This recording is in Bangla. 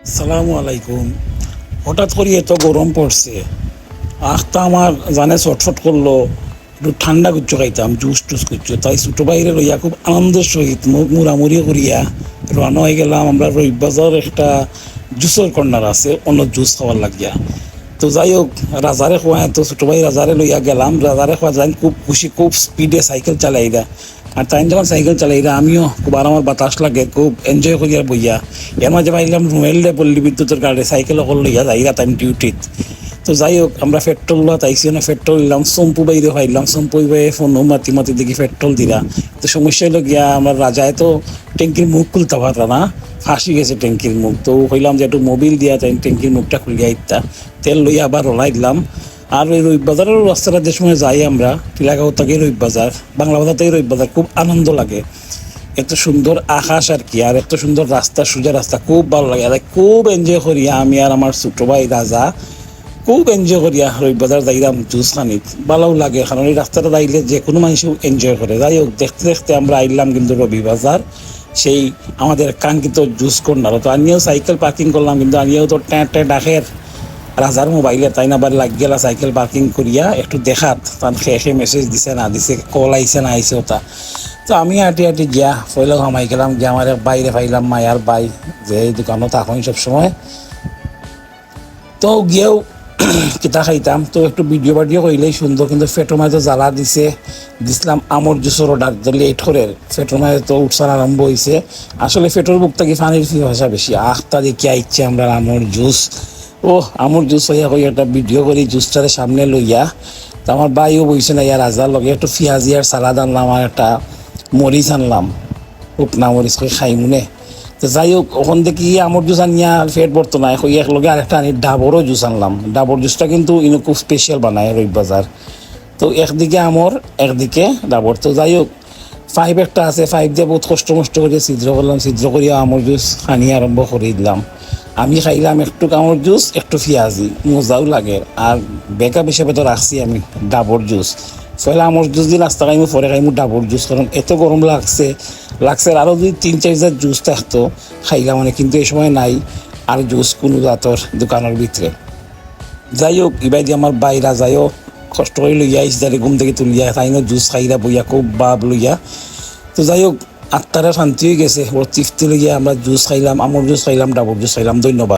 আসসালামু আলাইকুম। হঠাৎ করে এত গরম পড়ছে, আখটা আমার জানে ছটফট করলো, একটু ঠান্ডা কুচ্ছ খাইতাম, জুস টুস কুচ্ছ, তাই ছোটো বাইরে লইয়া খুব আনন্দের সহিত মুখ মুড়ামুড়ি করিয়া রানা হয়ে গেলাম। আমরা রবিবাজার একটা জুসের কর্নার আছে, অন্য জুস খাওয়ার লাগিয়া। তো যাই হোক, রাজারে খোয়ায় তো ছোটো ভাই রাজারে লইয়া গেলাম। রাজারে খোয়া যাই খুব খুশি, খুব স্পিডে সাইকেল চালাইরা। আর তাই যখন সাইকেল চালাইরা আমিও খুব আরামার বাতাস লাগে, খুব এনজয় করিয়া বইয়া। এর মাঝে পাইলাম রুমেলডে পল্লী বিদ্যুতের গাড়ি সাইকেল অকল লইয়া যাইরা তাই ডিউটিত। তো যাই হোক, আমরা পেট্রোল লোয়া তাইছি না, পেট্রোল দিলাম, সম্পু বাইরে পাইলাম, সম্পু বাইরে ফোন মাতি মাতি দেখি পেট্রোল দিলা। তো সমস্যা হলো গিয়া আমার রাজায় তো ট্যাঙ্কির মুখ খুলতে পারলা না, ফাঁসি গেছে ট্যাঙ্কির মুখ। তো কইলাম যে একটু মোবিল দিয়া তাই ট্যাঙ্কির মুখটা খুলিয়া ইত্যা তেল লইয়া আবার রলাই দিলাম। আর ওই রবিবাজারের রাস্তাটা যে সময় যাই আমরা, টিলাগাঁও থেকে রবিবাজার, বাংলা বাজার থেকে রবিবাজার, খুব আনন্দ লাগে। এত সুন্দর আকাশ আর কি, আর এত সুন্দর রাস্তা, সোজা রাস্তা, খুব ভালো লাগে। আর খুব এনজয় করিয়া আমি আর আমার ছোট ভাই রাজা খুব এনজয় করিয়া রবিবাজার যাইলাম জুস খানিত। ভালোও লাগে, কারণ এই রাস্তাটা যাইলে যে কোনো মানুষও এনজয় করে। যাই হোক, দেখতে দেখতে আমরা আইলাম কিন্তু রবিবাজার, সেই আমাদের কাঙ্ক্ষিত জুস কর্নার। তো আনিয়েও সাইকেল পার্কিং করলাম, কিন্তু আনিয়েও তো ট্যাঁ ডাকের রাজার মোবাইলে তাই না আবার লাগ গেলা সাইকেল পার্কিং করিয়া একটু দেখাত, তার খেয়ে মেসেজ দিছে না দিছে, কল আইছে না আইছে ওটা। তো আমি হাঁটি হাঁটি গিয়া ফয়লা ঘামাই গেলাম, গিয়া আমার বাইরে পাইলাম মায়ার বাই, যে এই দোকানও থাকুন সবসময়। তো গিয়েও কিতা খাইতাম, তো একটু ভিডিও বাডিও কইলেই সুন্দর, কিন্তু ফেটোর মাঝে জ্বালা দিছিলাম আমর জুসের অর্ডার লেট করে। ফেটোর মাঝে তো উৎসার আরম্ভ হয়েছে। আসলে ফেটোর বুক থেকে পানির ভাষা বেশি, আখটা দেখি আইচ্ছে আমরা আমর জুস। আমর জুস হইয়া কই একটা ভিডিও করি জুসটারে সামনে লইয়া। তো আমার বাইও বইছে না, ইয়া রাজার লগে একটু পেঁয়াজি আর সালাদ আনলাম, আর একটা মরিচ আনলাম, শুকনা মরিচ করে খাই মনে। তো যাই হোক, ওখান থেকে আমর জুস আনিয়া ফেট পড়তো না, একলগে আরেকটা আনি ডাবরও জুস আনলাম। ডাবর জুসটা কিন্তু ইনো খুব স্পেশাল বানায় রবিবাজার। তো একদিকে আমর, একদিকে ডাবর। তো যাই হোক, ফাইভ একটা আছে, ফাইভ দিয়ে বহুত কষ্ট মষ্ট করে ছিদ্র করলাম, ছিদ্র করিয়া আমর জুস খানি আরম্ভ করে দিলাম। আমি খাইলাম একটু আমর জুস, একটু পেঁয়াজি, মজাও লাগে। আর বেকআপ হিসেবে তো রাখছি আমি ডাবর জুস। ফলে আমর জুস দিয়ে নাস্তা খাইমু, পরে খাইমু ডাবর জুস, কারণ এত গরম লাগছে। আরও যদি 3-4 জাত জুস থাকতো খাইলাম মানে, কিন্তু এই সময় নাই আর জুস কোনো জাতর দোকানের ভিতরে। যাই হোক, এবার দিয়ে আমার বাইরা যাইও কষ্ট করে লইয়া ইসদারে ঘুম থেকে তুলিয়া তাইনো জুস খাইরা বইয়া খুব বাপ লইয়া। তো যাই হোক, আত্মারা শান্তি হয়ে গেছে, ওর তৃপ্তি লইয়া আমরা জুস খাইলাম, আমর জুস খাইলাম, ডাবর জুস খাইলাম। ধন্যবাদ।